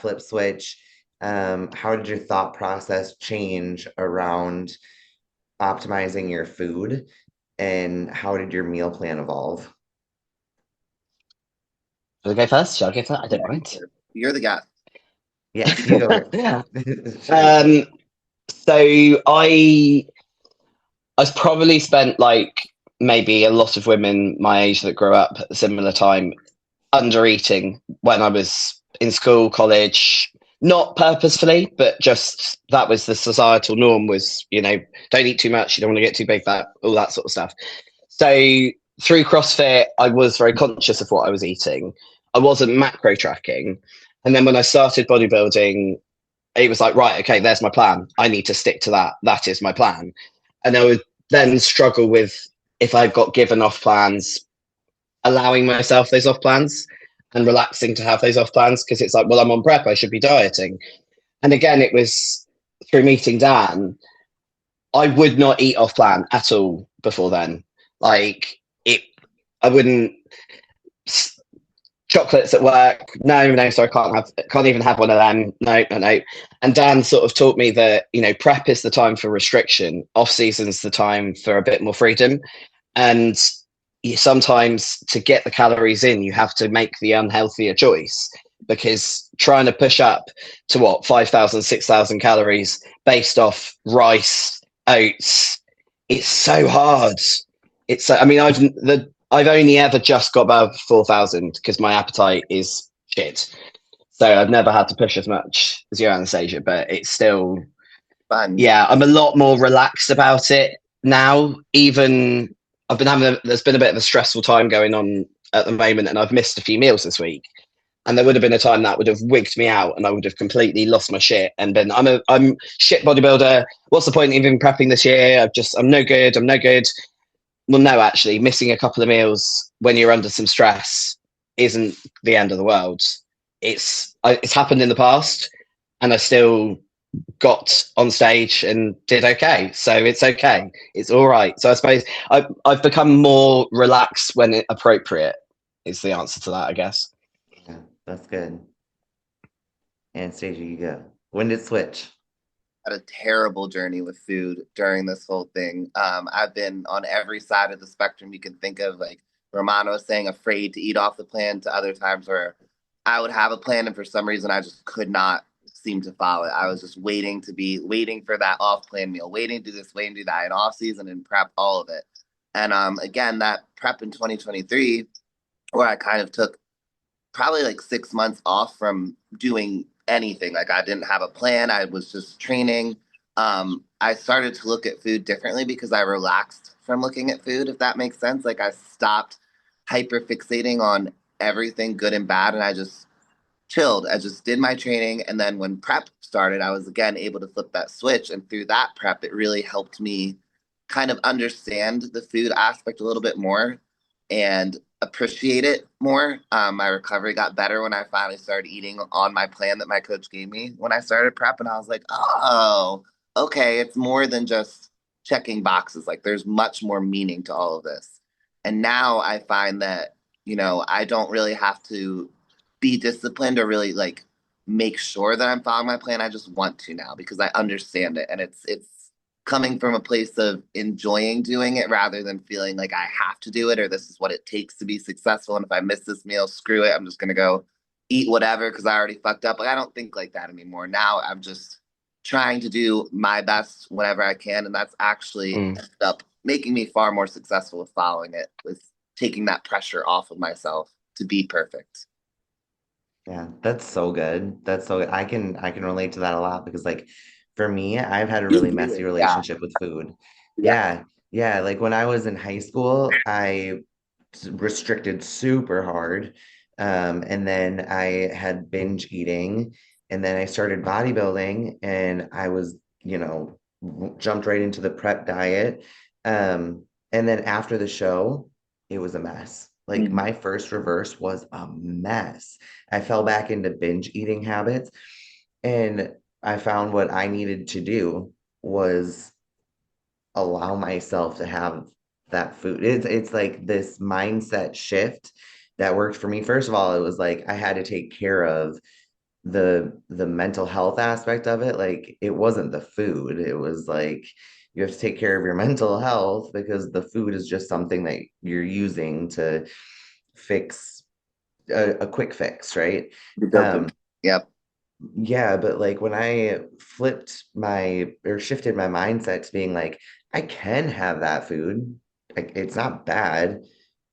flip switch? How did your thought process change around optimizing your food? and how did your meal plan evolve? Shall I go first? Shall I go first? I don't mind. You're the guest. Yeah, you go first. Sure. um, so I've probably spent like maybe a lot of women my age that grew up at a similar time under eating when I was in school, college, not purposefully, but just that was the societal norm was, don't eat too much, you don't want to get too big, that all that sort of stuff. So through CrossFit, I was very conscious of what I was eating. I wasn't macro tracking. And then when I started bodybuilding, it was like, right, okay, there's my plan. I need to stick to that. That is my plan. And I would then struggle with if I got given off plans, allowing myself those off plans and relaxing to have those off plans because it's like, well, I'm on prep, I should be dieting. And again, it was through meeting Dan, I would not eat off plan at all before then. Like it, I wouldn't chocolates at work. No, no, sorry, can't even have one of them. No, no, no. And Dan sort of taught me that prep is the time for restriction. Off season's the time for a bit more freedom. And sometimes to get the calories in, you have to make the unhealthier choice because trying to push up to what 5,000, 6,000 calories based off rice, oats, it's so hard. I mean, I've only ever just got above 4,000 because my appetite is shit. So I've never had to push as much as you, Anastasia, but it's still, Fun. yeah, I'm a lot more relaxed about it now. Even there's been a bit of a stressful time going on at the moment, and I've missed a few meals this week. And there would have been a time that would have wigged me out, and I would have completely lost my shit and been, I'm shit bodybuilder. What's the point of even prepping this year? I'm no good. I'm no good. Well, no, actually, missing a couple of meals when you're under some stress isn't the end of the world. It's happened in the past, and I still got on stage and did okay. So it's okay. It's all right. So I suppose I've become more relaxed when appropriate. Is the answer to that, I guess. Yeah, that's good. Anastasia, you go. When did it switch? Had a terrible journey with food during this whole thing. I've been on every side of the spectrum you can think of. Like Romano was saying, afraid to eat off the plan. To other times where I would have a plan, and for some reason I just could not seem to follow it. I was just waiting for that off plan meal, waiting to do this, waiting to do that, in off season and prep, all of it. And again, that prep in 2023, where I kind of took probably like 6 months off from doing anything. Like I didn't have a plan. I was just training. I started to look at food differently because I relaxed from looking at food, if that makes sense. Like I stopped hyper fixating on everything good and bad, and I just chilled. I just did my training. And then when prep started, I was again able to flip that switch. And through that prep, it really helped me kind of understand the food aspect a little bit more and appreciate it more. My recovery got better when I finally started eating on my plan that my coach gave me when I started prep. And I was like, oh, okay, it's more than just checking boxes. Like there's much more meaning to all of this. And now I find that, I don't really have to be disciplined or really like make sure that I'm following my plan. I just want to now because I understand it, and it's coming from a place of enjoying doing it rather than feeling like I have to do it or this is what it takes to be successful. And if I miss this meal, screw it. I'm just gonna go eat whatever because I already fucked up. Like I don't think like that anymore. Now I'm just trying to do my best whenever I can, and that's actually Mm. ended up making me far more successful with following it, with taking that pressure off of myself to be perfect. Yeah, that's so good. That's so good. I can relate to that a lot because like for me, I've had a You really do messy it. Yeah. relationship with food. Yeah. Yeah. Yeah, like when I was in high school, I restricted super hard. And then I had binge eating, and then I started bodybuilding, and I was, jumped right into the prep diet. And then after the show, it was a mess. Like Mm. my first reverse was a mess. I fell back into binge eating habits, and I found what I needed to do was allow myself to have that food. It's like this mindset shift that worked for me. First of all, it was like I had to take care of the mental health aspect of it. Like it wasn't the food. It was like you have to take care of your mental health because the food is just something that you're using to fix a quick fix, right? The Um, dopamine. Yep. yeah, but like when I flipped my or shifted my mindset to being like, I can have that food. Like it's not bad,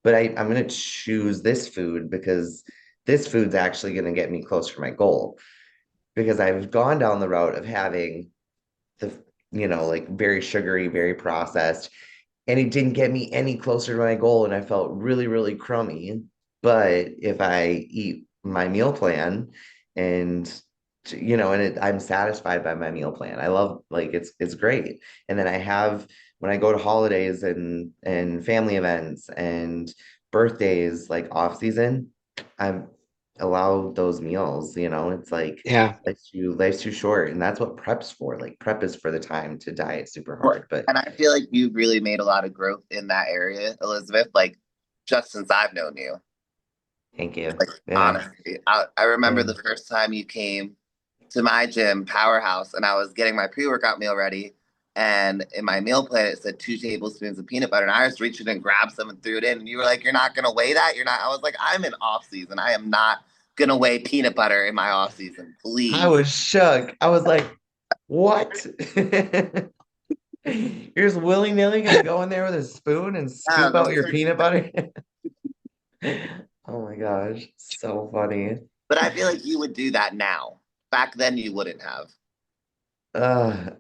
but I'm gonna choose this food because this food's actually gonna get me closer to my goal. Because I've gone down the route of having the, like very sugary, very processed, and it didn't get me any closer to my goal, and I felt really, really crummy. But if I eat my meal plan and I'm satisfied by my meal plan. I love like it's great. And then I have when I go to holidays and family events and birthdays like off season, I'm allow those meals, it's like Yeah. life's too short. And that's what prep's for. Like prep is for the time to diet super Well, hard. But and I feel like you've really made a lot of growth in that area, Elizabeth, like just since I've known you. thank you. Like, Yeah. honestly, I remember Yeah. the first time you came to my gym, Powerhouse, and I was getting my pre-workout meal ready. And in my meal plan, it said 2 tablespoons of peanut butter. And I just reached in and grabbed some and threw it in. And you were like, "You're not going to weigh that? You're not." I was like, "I'm in off season. I am not going to weigh peanut butter in my off season. I Please." was shook. I was like, what? You're just willy-nilly gonna go in there with a spoon and Yeah, scoop no, out your peanut butter? Oh my gosh, so funny. but I feel like you would do that now. Back then, you wouldn't have.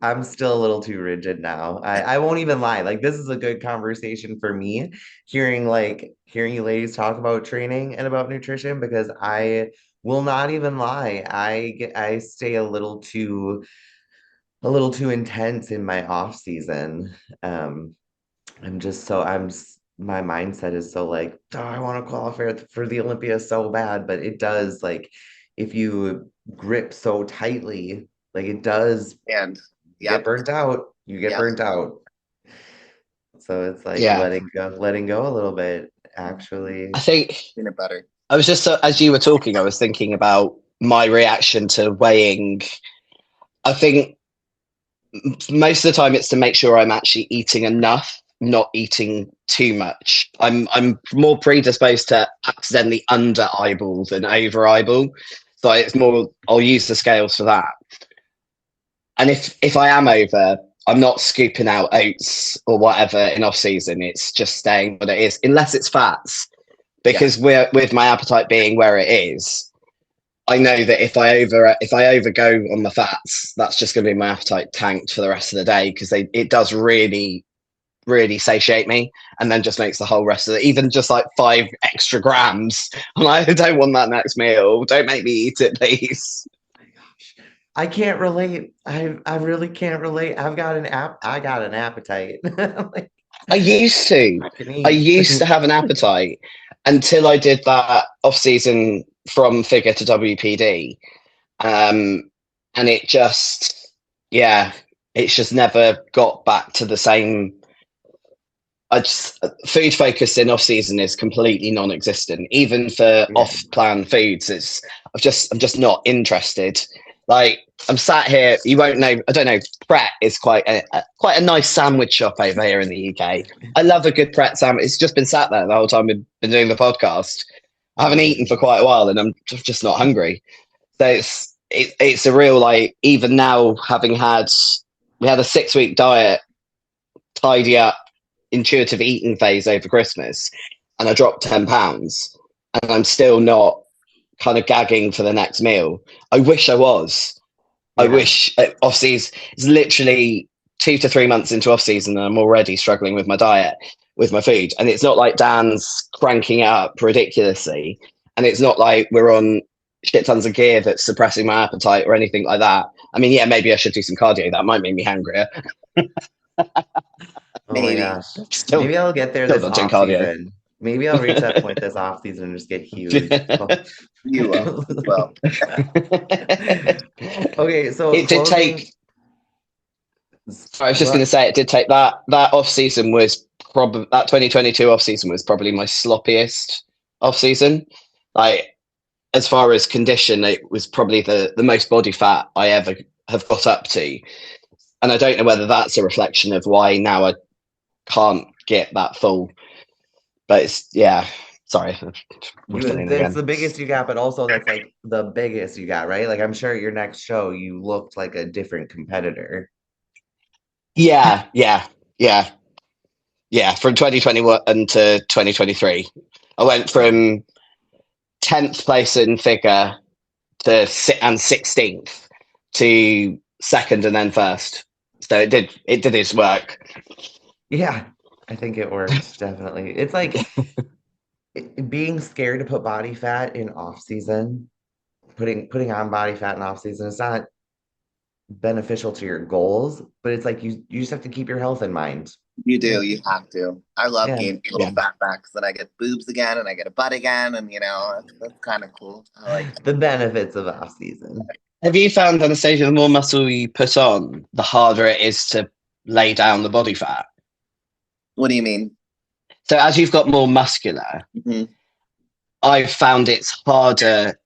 I'm still a little too rigid now. I won't even lie. Like this is a good conversation for me, hearing you ladies talk about training and about nutrition because I will not even lie. I stay a little too intense in my off season. Um, my mindset is so like, oh, I want to qualify for the Olympia so bad, but it does like if you grip so tightly, like it does And you get yep, burnt out. You get yep, burnt out. So it's like Yeah. letting go a little bit, actually. I think peanut butter. I was just, as you were talking, I was thinking about my reaction to weighing. I think most of the time it's to make sure I'm actually eating enough, not eating too much. I'm more predisposed to accidentally under eyeball than over eyeball. So it's more I'll use the scales for that. And if I am over, I'm not scooping out oats or whatever in off season. It's just staying what it is, unless it's fats. Yeah, Because we're with my appetite being where it is, I know that if I overgo on the fats, that's just going to be my appetite tanked for the rest of the day because it does really really satiate me and then just makes the whole rest of it even just like 5 extra grams. I'm like, I don't want that next meal. Don't make me eat it, please. I can't relate. I really can't relate. I got an appetite. Like, I used to. I can I eat. used to have an appetite until I did that off season from figure to WPD. And it just, yeah, it's just never got back to the same. Food focus in off season is completely non-existent. Even for Yeah. off plan foods, I'm just not interested. Like I'm sat here, you won't know. I don't know. Pret is quite a nice sandwich shop over here in the UK. I love a good Pret sandwich. It's just been sat there the whole time we've been doing the podcast. I haven't eaten for quite a while, and I'm just not hungry. So it's a real like. Even now, we had a 6 week diet, tidy up, intuitive eating phase over Christmas, and I dropped 10 pounds, and I'm still not kind of gagging for the next meal. I wish I was. I Yeah. wish off season. It's literally 2 to 3 months into off season, and I'm already struggling with my diet, with my food. And it's not like Dan's cranking it up ridiculously, and it's not like we're on shit tons of gear that's suppressing my appetite or anything like that. I mean, yeah, maybe I should do some cardio. That might make me hungrier. Oh my maybe gosh. Still, Maybe I'll get there still this not doing off cardio. season. Maybe I'll reach that point this off season and just get huge. you will. You will. Okay, so It did closing. take. I was just going to say it did take that off season was probably that 2022 off season was probably my sloppiest off season. Like as far as condition, it was probably the most body fat I ever have got up to. And I don't know whether that's a reflection of why now I can't get that full. But it's, yeah, sorry, riffling That's again. the biggest you got, but also that's like the biggest you got, right? Like I'm sure at your next show you looked like a different competitor. Yeah. From 2021 to 2023, I went from 10th place in figure to 16th to second and then first. So it did its work. Yeah, I think it worked, definitely. It's like being scared to put body fat in off season, putting on body fat in off season. It's not beneficial to your goals, but it's like you just have to keep your health in mind. You do. You have to. I love Yeah. gaining little fat backs. Then I get boobs again, and I get a butt again, and that's kind of cool. I like The benefits of off season. Have you found, Anastasia, the more muscle you put on, the harder it is to lay down the body fat? What do you mean? So as you've got more muscular, Mm-hmm. I've found it's harder.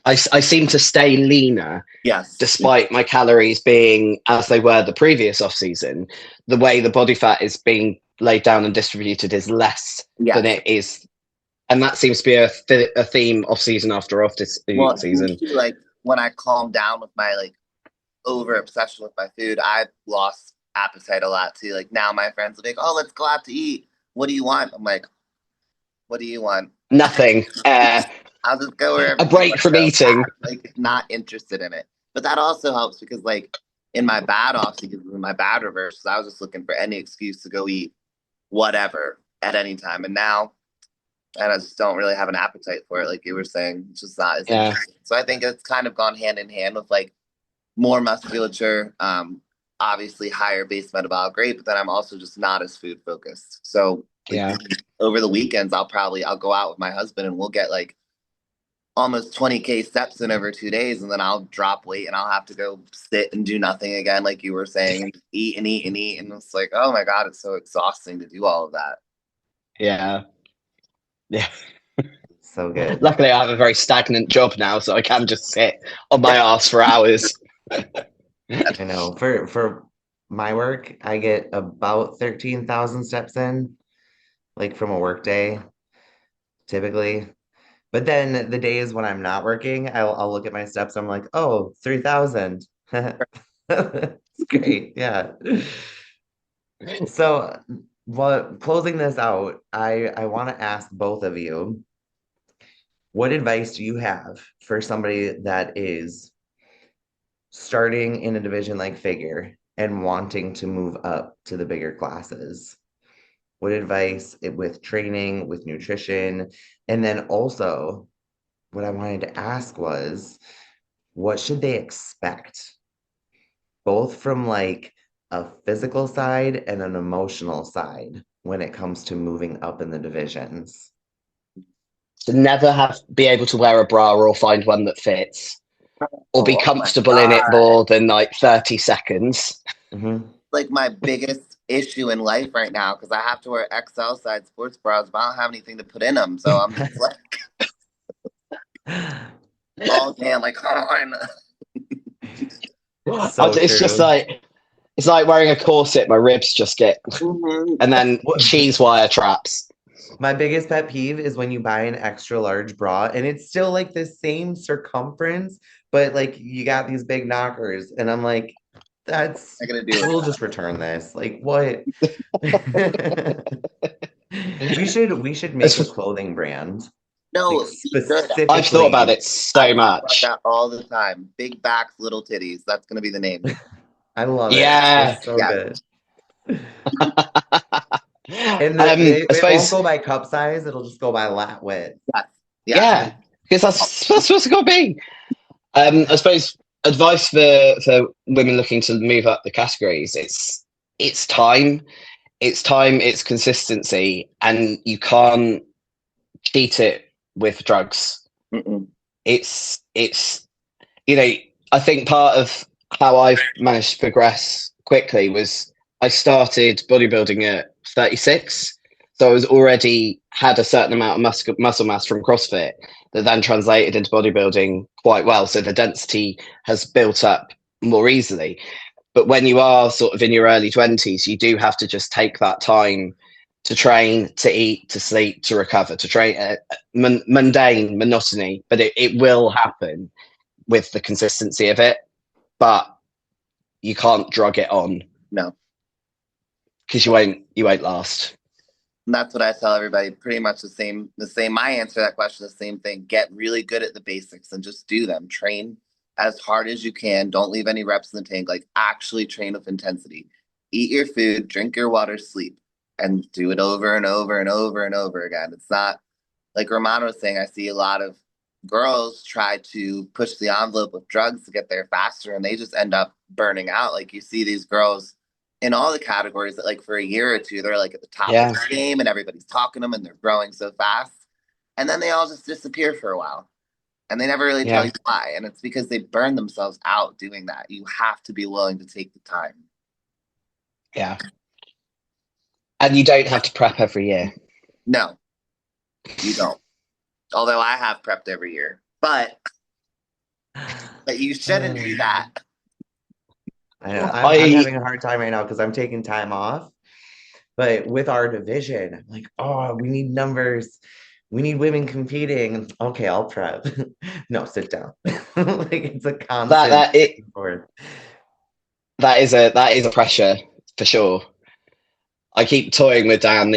I seem to stay leaner. Yes. Despite my calories being as they were the previous off season, the way the body fat is being laid down and distributed is less than it is. And that seems to be a theme off season after off season. Usually, like when I calm down with my like over obsession with my food, I've lost appetite a lot too. Like now my friends will be like, "Oh, let's go out to eat. What do you want?" I'm like, "What do you want?" Nothing. I'll just go wherever. A break from eating. Like not interested in it. But that also helps because like in my bad off season, in my bad reverse, I was just looking for any excuse to go eat whatever at any time. And now I just don't really have an appetite for it, like you were saying. It's just not as interesting. So I think it's kind of gone hand in hand with like more musculature, obviously higher base metabolic rate, but then I'm also just not as food focused. So over the weekends, I'll go out with my husband and we'll get like almost 20K steps in over 2 days, and then I'll drop weight and I'll have to go sit and do nothing again, like you were saying, and eat and eat and eat. And it's like, oh my God, it's so exhausting to do all of that. Yeah. So good. Luckily, I have a very stagnant job now, so I can just sit on my ass for hours. I know. For my work, I get about 13,000 steps in, like from a work day, typically. But then the days when I'm not working, I'll look at my steps. I'm like, oh, 3,000. It's great. Yeah. So, closing this out, I want to ask both of you, what advice do you have for somebody that is starting in a division like figure and wanting to move up to the bigger classes? What advice with training, with nutrition, and then also what I wanted to ask was, what should they expect? Both from like a physical side and an emotional side when it comes to moving up in the divisions. To never be able to wear a bra or find one that fits, or be comfortable in it more than like 30 seconds. Mm-hmm. Like my biggest issue in life right now, because I have to wear XL size sports bras, but I don't have anything to put in them. So I'm just like, oh man, like, So it's just like, it's like wearing a corset. My ribs just get, and then cheese wire traps. My biggest pet peeve is when you buy an extra large bra and it's still like the same circumference, but like you got these big knockers, and I'm like, we'll just return this. Like what? We should make a clothing brand. No, like, specifically. I've thought about it so much. That all the time. Big backs, little titties. That's gonna be the name. I love it. Yeah, it's so good. And it won't go by cup size; it'll just go by lat width. Yeah, because that's what's it got to be. I suppose advice for women looking to move up the categories: it's time, it's consistency, and you can't cheat it with drugs. It's I think part of how I've managed to progress quickly was I started bodybuilding at 36, so I was already had a certain amount of muscle mass from CrossFit that then translated into bodybuilding quite well. So the density has built up more easily. But when you are sort of in your early 20s, you do have to just take that time to train, to eat, to sleep, to recover, to train mundane monotony. But it will happen with the consistency of it. But you can't drug it on No. because you won't last. And that's what I tell everybody. Pretty much the same. My answer to that question, the same thing. Get really good at the basics and just do them. Train as hard as you can. Don't leave any reps in the tank. Like actually train with intensity. Eat your food, drink your water, sleep, and do it over and over and over and over again. It's not like Romana was saying. I see a lot of girls try to push the envelope with drugs to get there faster, and they just end up burning out. Like you see these girls in all the categories that like for a year or two they're like at the top of Yeah, the game and everybody's talking to them and they're growing so fast, and then they all just disappear for a while and they never really tell yeah, you why, and it's because they burn themselves out doing that. You have to be willing to take the time. yeah. And you don't have to prep every year. No, you don't. Although I have prepped every year, but you shouldn't do that. I know I'm I having a hard time right now because I'm taking time off. But with our division, I'm like, oh, we need numbers. We need women competing. Okay, I'll prep. No, sit down. Like it's a that constant that back it and forth. that is a pressure for sure. I keep toying with Dan.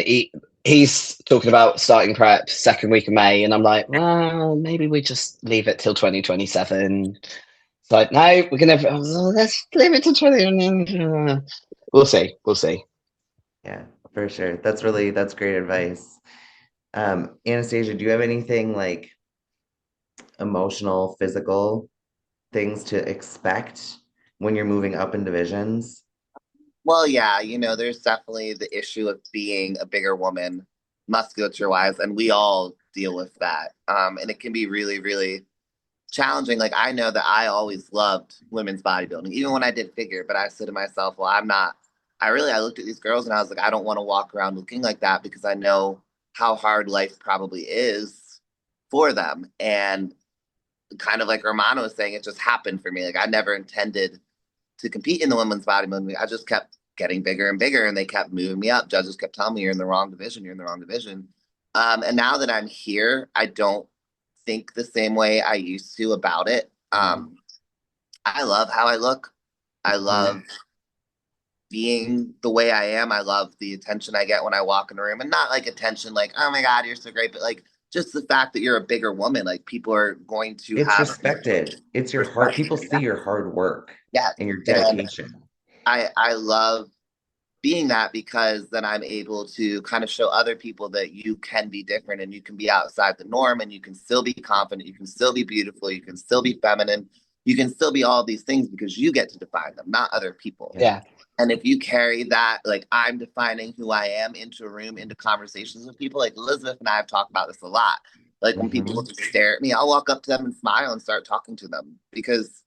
He's talking about starting prep second week of May, and I'm like, well, maybe we just leave it till 2027. It's like, no, we're gonna let's leave it to 20. We'll see. We'll see. Yeah, for sure. That's great advice. Anastasia, do you have anything like emotional, physical things to expect when you're moving up in divisions? Well, yeah, there's definitely the issue of being a bigger woman, musculature wise, and we all deal with that. And it can be really, really challenging. Like, I know that I always loved women's bodybuilding, even when I did figure, but I said to myself, well, I looked at these girls and I was like, I don't want to walk around looking like that because I know how hard life probably is for them. And kind of like Romano was saying, it just happened for me. Like, I never intended to compete in the women's bodybuilding. I just kept getting bigger and bigger, and they kept moving me up. Judges kept telling me, "You're in the wrong division. You're in the wrong division." And now that I'm here, I don't think the same way I used to about it. I love how I look. I love being the way I am. I love the attention I get when I walk in a room, and not like attention like, "Oh my God, you're so great," but like just the fact that you're a bigger woman. Like people are going to It's have respected. It's your heart. respect People for see that. your hard work Yes, and your and dedication. I love being that because then I'm able to kind of show other people that you can be different and you can be outside the norm and you can still be confident, you can still be beautiful, you can still be feminine, you can still be all these things because you get to define them, not other people. Yeah. Yeah, And if you carry that, like I'm defining who I am into a room, into conversations with people, like Elizabeth and I have talked about this a lot. Like when people Hmm. will just stare at me, I'll walk up to them and smile and start talking to them because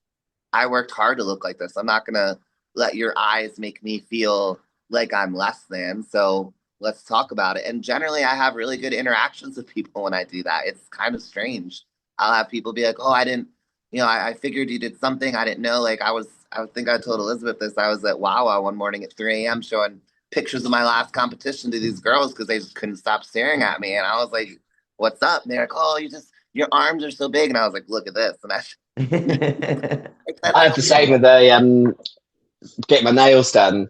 I worked hard to look like this. I'm not gonna let your eyes make me feel like I'm less than. So let's talk about it. And generally, I have really good interactions with people when I do that. It's kind of strange. I'll have people be like, "Oh, I didn't, I figured you did something. I didn't know." Like I think I told Elizabeth this. I was at Wawa one morning at 3 a.m. showing pictures of my last competition to these girls because they just couldn't stop staring at me. And I was like, "What's up?" And they're like, "Oh, your arms are so big." And I was like, "Look at this." And I said, I I have the don't same know. with the get my nails done.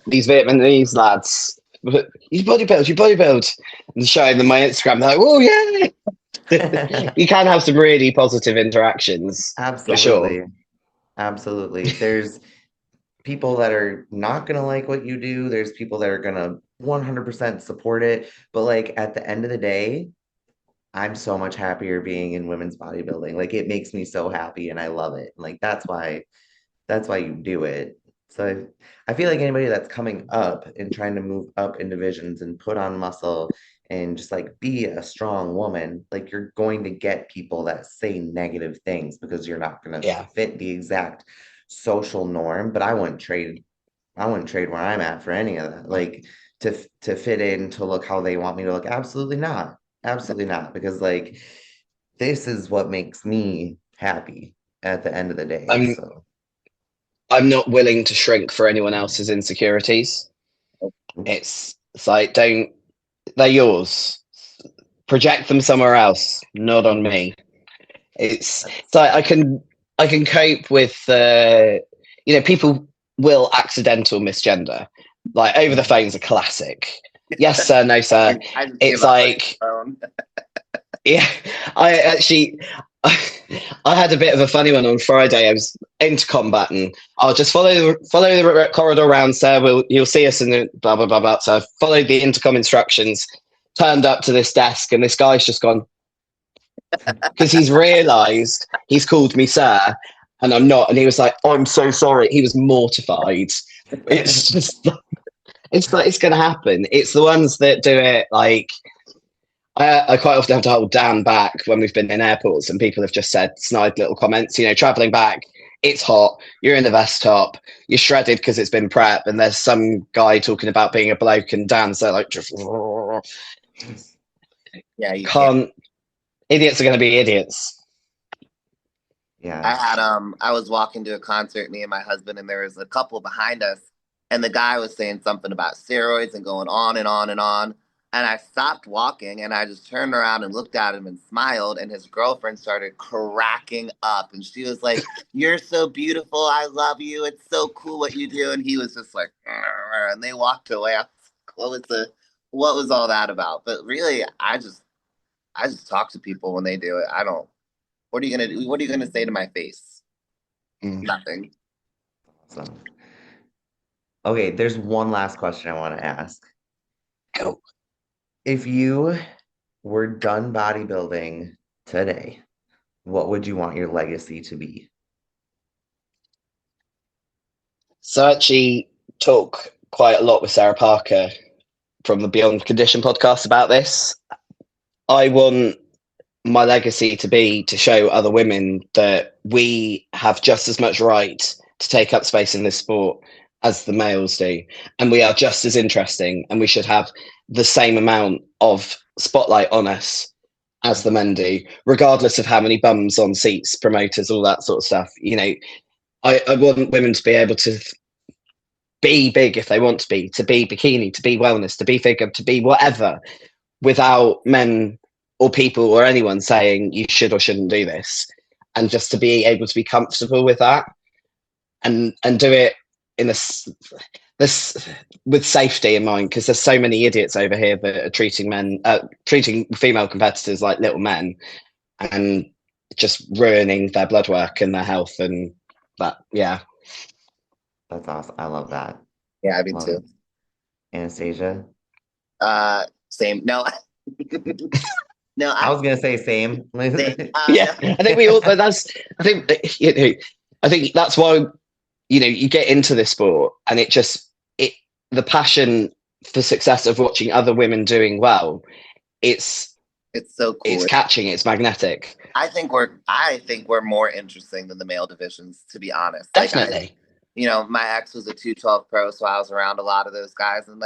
These Vietnamese lads, you bodybuild, and showing them my Instagram. They're like, oh yeah, you can have some really positive interactions for sure. Absolutely. Absolutely. There's people that are not going to like what you do. There's people that are going to 100% support it. But like at the end of the day, I'm so much happier being in women's bodybuilding. Like it makes me so happy and I love it. Like that's why you do it. So I feel like anybody that's coming up and trying to move up in divisions and put on muscle and just like be a strong woman, like you're going to get people that say negative things because you're not going to Yeah, fit the exact social norm. But I wouldn't trade where I'm at for any of that. Like to fit in to look how they want me to look. Absolutely not. Absolutely not. Because like this is what makes me happy at the end of the day. I'm So I'm not willing to shrink for anyone else's insecurities. It's like, they're yours. Project them somewhere else, not on me. It's like I can cope with people will accidental misgender. Like over the phone's a classic. Yes sir, no sir. I just It's give up like on the phone. yeah. I actually I had a bit of a funny one on Friday. I was intercom button. I'll just follow the corridor around, sir. You'll see us in the blah blah blah blah. So I followed the intercom instructions, turned up to this desk, and this guy's just gone, because he's realised he's called me sir and I'm not, and he was like, oh, I'm so sorry. He was mortified. It's just it's like, it's gonna happen. It's the ones that do it like I quite often have to hold Dan back when we've been in airports and people have just said snide little comments, traveling back, it's hot, you're in the vest top, you're shredded because it's been prep, and there's some guy talking about being a bloke, and Dan's like just Yeah, you can't. Idiots are going to be idiots. Yeah. I was walking to a concert, me and my husband, and there was a couple behind us, and the guy was saying something about steroids and going on and on and on. And I stopped walking and I just turned around and looked at him and smiled, and his girlfriend started cracking up and she was like, you're so beautiful, I love you, it's so cool what you do. And he was just like, and they walked away. I was like, what was all that about? But really, I just talk to people when they do it. I don't. What are you gonna do? What are you gonna say to my face? Nothing. Awesome. Okay, there's one last question I want to ask. Go. If you were done bodybuilding today, what would you want your legacy to be? So I actually talk quite a lot with Sarah Parker from the Beyond Condition podcast about this. I want my legacy to be to show other women that we have just as much right to take up space in this sport as the males do, and we are just as interesting, and we should have the same amount of spotlight on us as the men do, regardless of how many bums on seats, promoters, all that sort of stuff. I want women to be able to be big if they want to be bikini, to be wellness, to be figure, to be whatever, without men or people or anyone saying you should or shouldn't do this, and just to be able to be comfortable with that and do it in this with safety in mind, because there's so many idiots over here that are treating female competitors like little men and just ruining their blood work and their health and that. Yeah, that's awesome. I love that. Yeah, I do too. Anastasia? Same. No. No, I was gonna say same. Yeah, I think we all. I think that's why you get into this sport, and the passion for success of watching other women doing well. It's so cool. It's catching. It's magnetic. I think we're more interesting than the male divisions, to be honest. Definitely. My ex was a 212 pro, so I was around a lot of those guys, and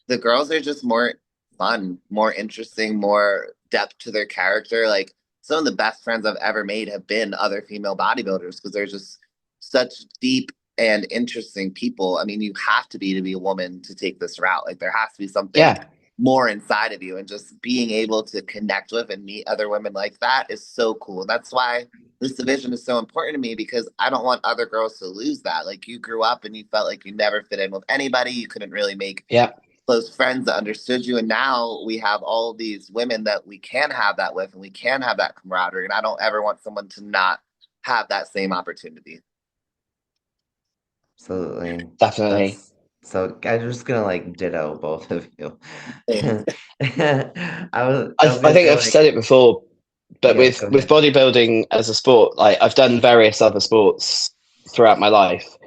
the girls are just more fun, more interesting, more depth to their character. Like, some of the best friends I've ever made have been other female bodybuilders, because they're just such deep and interesting people. I mean, you have to be a woman to take this route. Like, there has to be something more inside of you, and just being able to connect with and meet other women like that is so cool. That's why this division is so important to me, because I don't want other girls to lose that. Like, you grew up and you felt like you never fit in with anybody. You couldn't really make close friends that understood you. And now we have all these women that we can have that with, and we can have that camaraderie. And I don't ever want someone to not have that same opportunity. Absolutely. Definitely. So I'm just gonna ditto both of you. I think I've said it before, but with bodybuilding as a sport, I've done various other sports throughout my life,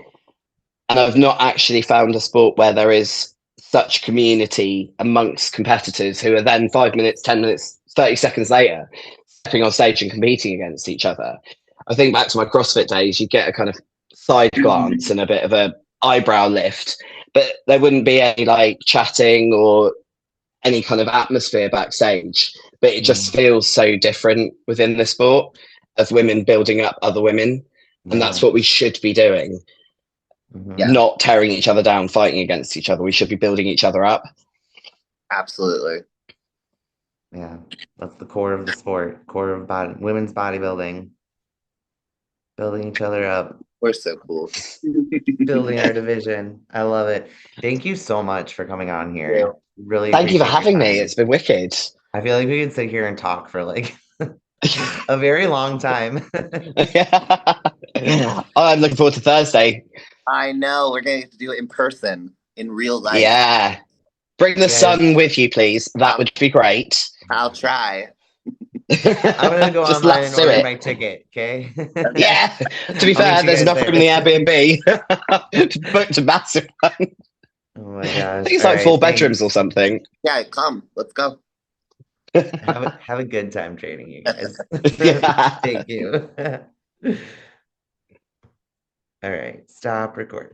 and I've not actually found a sport where there is such community amongst competitors who are then 5 minutes, 10 minutes, 30 seconds later stepping on stage and competing against each other. I think back to my CrossFit days, you get a kind of side glance and a bit of a eyebrow lift, but there wouldn't be any chatting or any kind of atmosphere backstage. But it just feels so different within the sport of women building up other women, and that's what we should be doing. Mhm. Yeah. not tearing each other down, fighting against each other. We should be building each other up. Absolutely. Yeah, that's the core of the sport, core of women's bodybuilding, building each other up, We're so cool. building our division. I love it. Thank you so much for coming on Yeah. here. Really Thank you for appreciate your having me. time. It's been wicked. I feel like we could sit here and talk for like a very long time. I'm looking forward to Thursday. I know. We're going to do it in person, in real life. Yeah. Bring the Yes, sun with you, please. That would be great. I'll try. I'm gonna go Just online and let's do order it. my ticket, okay? Okay. Yeah. To be I'll meet fair, you there's guys enough room in the there. Airbnb. Booked a massive one. I Oh my think gosh. it's All like right, 4 bedrooms or thanks. something. Yeah, come. Let's go. Have a good time training, you guys. Yeah. Thank you. All right, stop recording.